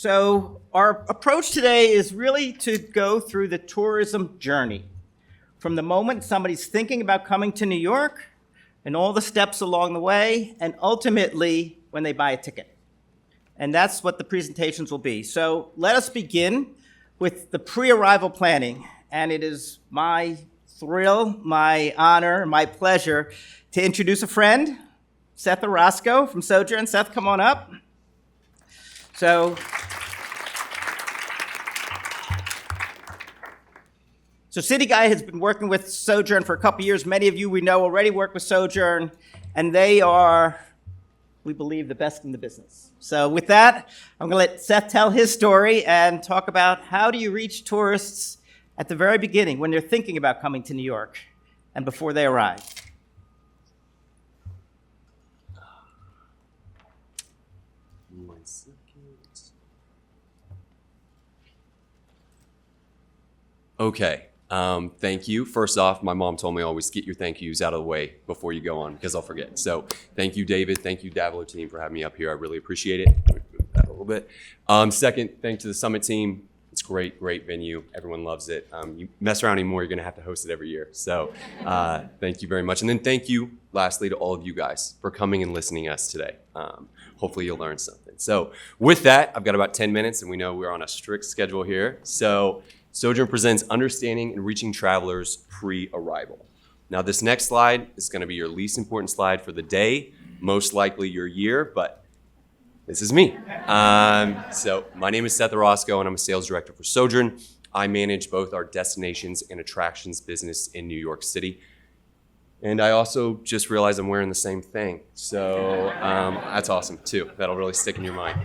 So our approach today is really to go through the tourism journey from the moment somebody's thinking about coming to New York and all the steps along the way, and ultimately when they buy a ticket. And that's what the presentations will be. So let us begin with the pre-arrival planning. And it is my thrill, my honor, my pleasure to introduce a friend, Seth Orozco from Sojern. Seth, come on up. So City Guy has been working with Sojern for a couple years. Many of you we know already work with Sojern, and they are, we believe, the best in the business. So with that, I'm going to let Seth tell his story and talk about how do you reach tourists at the very beginning when they're thinking about coming to New York and before they arrive. Okay. Thank you. First off, my mom told me always get your thank yous out of the way before you go on because I'll forget. So thank you, David. Thank you, Davler team, for having me up here. I really appreciate it. Move that a little bit. Second, thanks to the Summit team. It's great venue. Everyone loves it. You mess around anymore, you're going to have to host it every year. So thank you very much. And then thank you, lastly, to all of you guys for coming and listening to us today. Hopefully you'll learn something. So with that, I've got about 10 minutes, and we know we're on a strict schedule here. So Sojern presents Understanding and Reaching Travelers Pre-Arrival. Now, this next slide is going to be your least important slide for the day, most likely your year, but this is me. So my name is Seth Orozco, and I'm a sales director for Sojern. I manage both our destinations and attractions business in New York City. And I also just realized I'm wearing the same thing. So that's awesome, too. That'll really stick in your mind.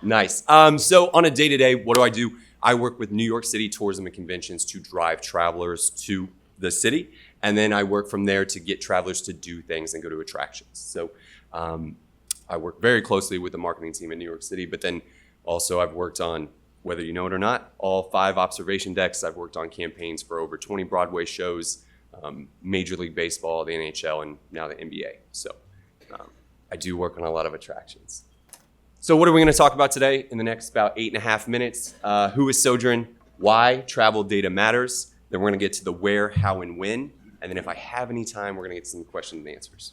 Nice. So on a day-to-day, what do? I work with New York City Tourism and Conventions to drive travelers to the city. And then I work from there to get travelers to do things and go to attractions. So I work very closely with the marketing team in New York City, but then also I've worked on, whether you know it or not, all 5 observation decks. I've worked on campaigns for over 20 Broadway shows, Major League Baseball, the NHL, and now the NBA. So I do work on a lot of attractions. So what are we going to talk about today in the next about 8.5 minutes? Who is Sojern? Why travel data matters? Then we're going to get to the where, how, and when. And then if I have any time, we're going to get some questions and answers.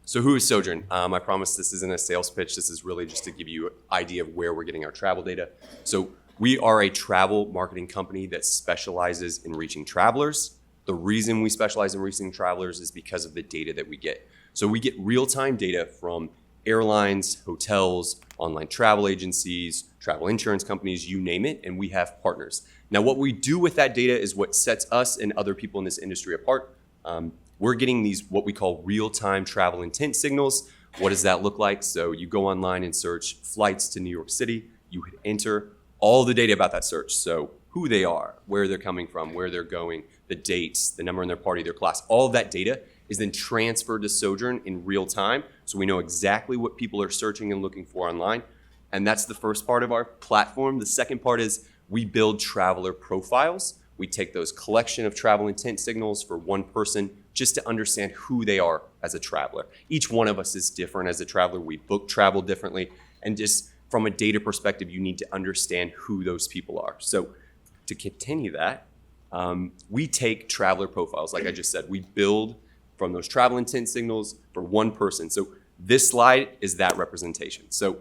So who is Sojern? I promise this isn't a sales pitch. This is really just to give you an idea of where we're getting our travel data. So we are a travel marketing company that specializes in reaching travelers. The reason we specialize in reaching travelers is because of the data that we get. So we get real-time data from airlines, hotels, online travel agencies, travel insurance companies, you name it, and we have partners. Now, what we do with that data is what sets us and other people in this industry apart. We're getting these what we call real-time travel intent signals. What does that look like? So you go online and search flights to New York City. You hit enter all the data about that search. So who they are, where they're coming from, where they're going, the dates, the number in their party, their class, all of that data is then transferred to Sojern in real time. So we know exactly what people are searching and looking for online. And that's the first part of our platform. The second part is we build traveler profiles. We take those collection of travel intent signals for one person just to understand who they are as a traveler. Each one of us is different as a traveler. We book travel differently. And just from a data perspective, you need to understand who those people are. So to continue that, we take traveler profiles. Like I just said, we build from those travel intent signals for one person. So this slide is that representation. So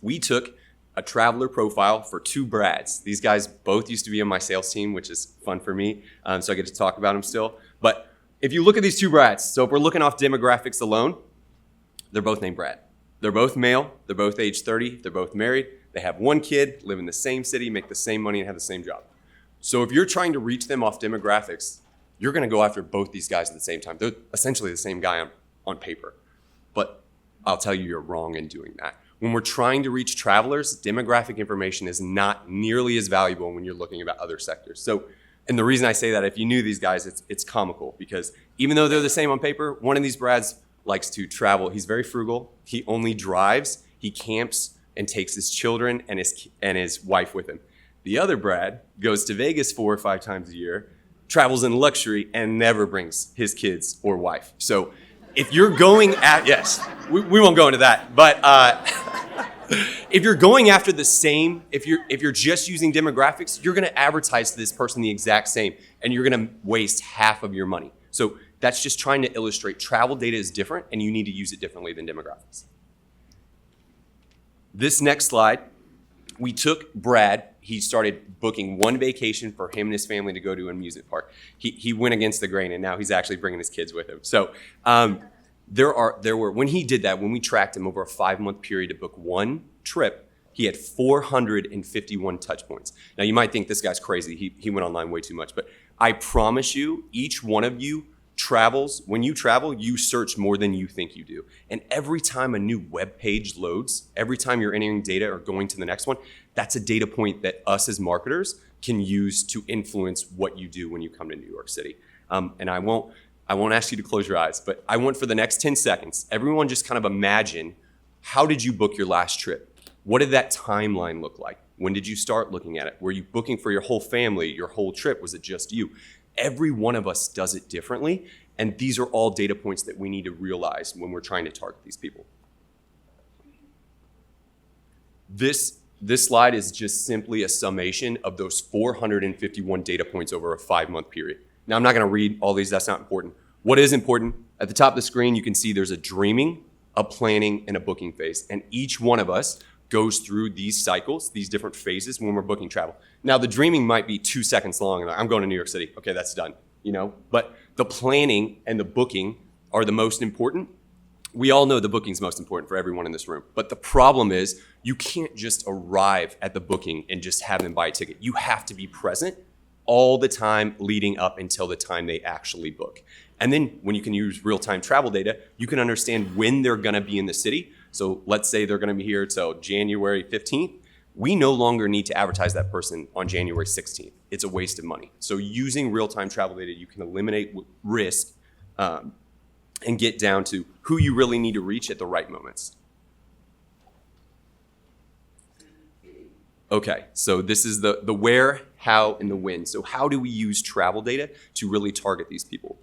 we took a traveler profile for 2 Brads. These guys both used to be on my sales team, which is fun for me. So I get to talk about them still. But if you look at these 2 Brads, so if we're looking off demographics alone, they're both named Brad. They're both male. They're both age 30. They're both married. They have 1 kid, live in the same city, make the same money, and have the same job. So if you're trying to reach them off demographics, you're going to go after both these guys at the same time. They're essentially the same guy on paper. But I'll tell you, you're wrong in doing that. When we're trying to reach travelers, demographic information is not nearly as valuable when you're looking about other sectors. So, and the reason I say that, if you knew these guys, it's comical because even though they're the same on paper, one of these Brads likes to travel. He's very frugal. He only drives. He camps and takes his children and his wife with him. The other Brad goes to Vegas 4 or 5 times a year, travels in luxury, and never brings his kids or wife. So if you're going at, yes, we won't go into that, but if you're going after the same, if you're just using demographics, you're going to advertise to this person the exact same, and you're going to waste half of your money. So that's just trying to illustrate travel data is different, and you need to use it differently than demographics. This next slide, we took Brad. He started booking one vacation for him and his family to go to an amusement park. He went against the grain, and now he's actually bringing his kids with him. So there were when he did that, when we tracked him over a 5-month period to book one trip, he had 451 touch points. Now you might think this guy's crazy. He went online way too much, but I promise you, each one of you travels. When you travel, you search more than you think you do. And every time a new web page loads, every time you're entering data or going to the next one, that's a data point that us as marketers can use to influence what you do when you come to New York City. And I won't ask you to close your eyes, but I want for the next 10 seconds, everyone just kind of imagine, how did you book your last trip? What did that timeline look like? When did you start looking at it? Were you booking for your whole family, your whole trip? Was it just you? Every one of us does it differently, and these are all data points that we need to realize when we're trying to target these people. This slide is just simply a summation of those 451 data points over a 5-month period. Now, I'm not going to read all these. That's not important. What is important, at the top of the screen, you can see there's a dreaming, a planning, and a booking phase, and each one of us goes through these cycles, these different phases when we're booking travel. Now, the dreaming might be 2 seconds long. Like, I'm going to New York City. Okay, that's done, But the planning and the booking are the most important. We all know the booking's most important for everyone in this room. But the problem is you can't just arrive at the booking and just have them buy a ticket. You have to be present all the time leading up until the time they actually book. And then when you can use real-time travel data, you can understand when they're going to be in the city. So let's say they're going to be here till January 15th. We no longer need to advertise that person on January 16th. It's a waste of money. So using real-time travel data, you can eliminate risk and get down to who you really need to reach at the right moments. Okay, so this is the where, how, and the when. So how do we use travel data to really target these people?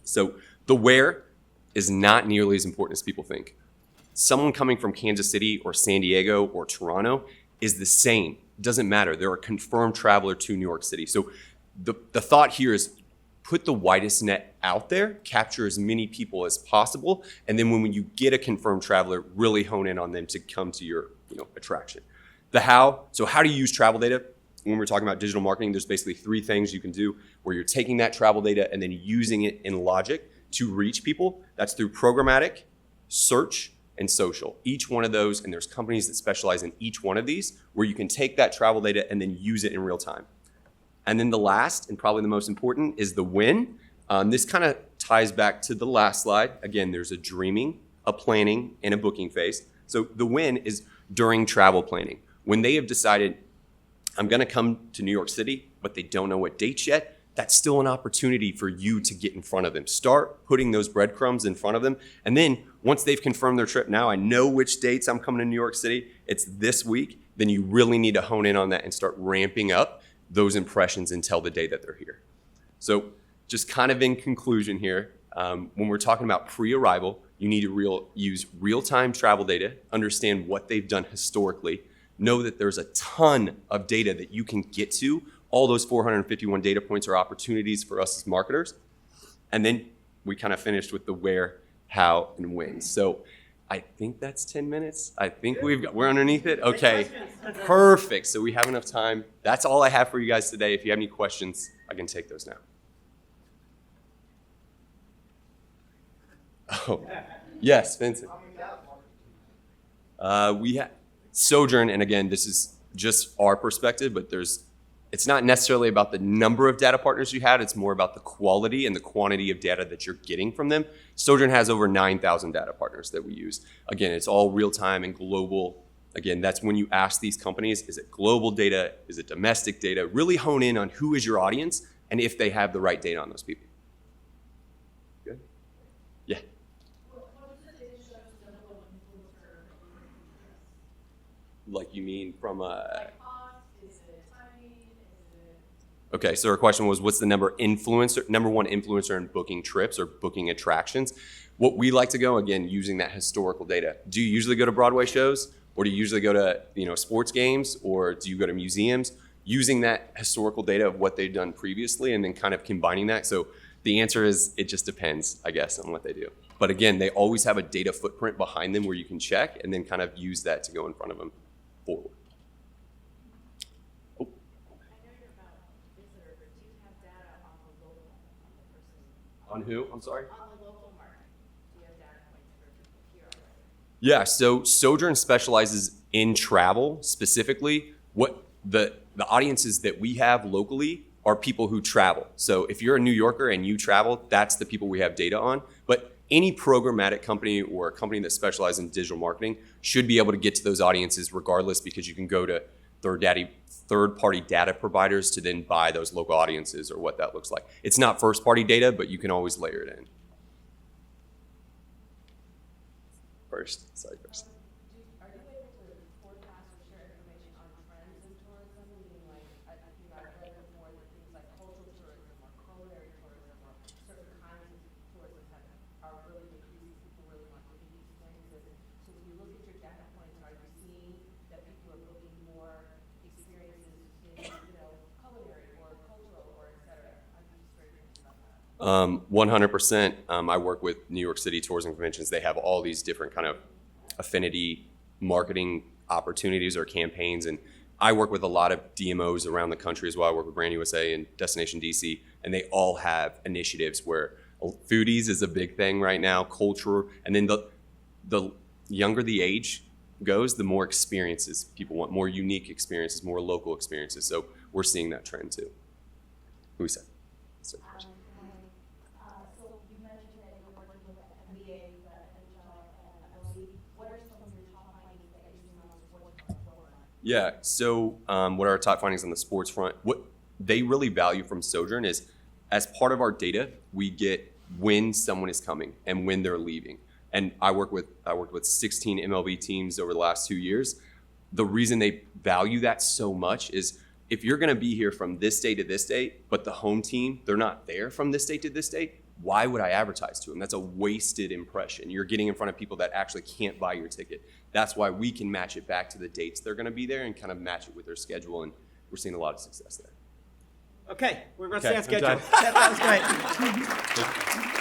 So the where is not nearly as important as people think. Someone coming from Kansas City or San Diego or Toronto is the same. It doesn't matter. They're a confirmed traveler to New York City. So the thought here is put the widest net out there, capture as many people as possible, and then when you get a confirmed traveler, really hone in on them to come to your attraction. The how, so how do you use travel data? When we're talking about digital marketing, there's basically 3 things you can do where you're taking that travel data and then using it in logic to reach people. That's through programmatic, search, and social. Each one of those, and there's companies that specialize in each one of these, where you can take that travel data and then use it in real time. And then the last, and probably the most important, is the when. This kind of ties back to the last slide. Again, there's a dreaming, a planning, and a booking phase. So the when is during travel planning. When they have decided, I'm going to come to New York City, but they don't know what dates yet, that's still an opportunity for you to get in front of them. Start putting those breadcrumbs in front of them. And then once they've confirmed their trip, now I know which dates I'm coming to New York City, it's this week, then you really need to hone in on that and start ramping up those impressions until the day that they're here. So just kind of in conclusion here, when we're talking about pre-arrival, you need to use real-time travel data, understand what they've done historically, know that there's a ton of data that you can get to. All those 451 data points are opportunities for us as marketers. And then we kind of finished with the where, how, and when. So I think that's 10 minutes. I think we're underneath it. Okay, perfect. So we have enough time. That's all I have for you guys today. If you have any questions, I can take those now. Oh, yes, Vincent. We have Sojern, and again, this is just our perspective, but it's not necessarily about the number of data partners you had, it's more about the quality and the quantity of data that you're getting from them. Sojern has over 9,000 data partners that we use. Again, it's all real-time and global. Again, that's when you ask these companies, is it global data? Is it domestic data? Really hone in on who is your audience and if they have the right data on those people. Good? Yeah. Like you mean from a... Okay, so our question was, what's the number one influencer in booking trips or booking attractions? What we like to go, again, using that historical data. Do you usually go to Broadway shows, or do you usually go to sports games, or do you go to museums? Using that historical data of what they've done previously, and then kind of combining that. So the answer is, it just depends, I guess, on what they do. But again, they always have a data footprint behind them where you can check, and then kind of use that to go in front of them forward. On who? I'm sorry? On the local market. Do you have data points for here already? Yeah, so Sojern specializes in travel specifically. What the audiences that we have locally are people who travel. So if you're a New Yorker and you travel, that's the people we have data on. But any programmatic company or a company that specializes in digital marketing should be able to get to those audiences regardless, because you can go to third-party data providers to then buy those local audiences or what that looks like. It's not first-party data, but you can always layer it in. First. Are you able to forecast or share information on trends in tourism? Meaning, like, I've read before that things like cultural tourism or culinary tourism or certain kinds of tourism are really increasing. People really want to do these experiences. So when you look at your data points, are you seeing that people are booking more experiences in, culinary or cultural or et cetera? I'm just very curious about that. 100%. I work with New York City Tourism Conventions. They have all these different kind of affinity marketing opportunities or campaigns. And I work with a lot of DMOs around the country as well. I work with Brand USA and Destination DC, and they all have initiatives where foodies is a big thing right now, culture, and then the younger the age goes, the more experiences people want, more unique experiences, more local experiences. So we're seeing that trend too. Who said? So you mentioned that you're working with the NBA, the NHL, and MLB. What are some of your top findings that you're seeing on the sports front? Yeah, so what are our top findings on the sports front? What they really value from Sojern is, as part of our data, we get when someone is coming and when they're leaving. And I worked with 16 MLB teams over the last 2 years. The reason they value that so much is, if you're going to be here from this date to this date, but the home team, they're not there from this date to this date, why would I advertise to them? That's a wasted impression. You're getting in front of people that actually can't buy your ticket. That's why we can match it back to the dates they're going to be there and kind of match it with their schedule, and we're seeing a lot of success there. Okay, we're going to stay on I'm schedule. done. That was great.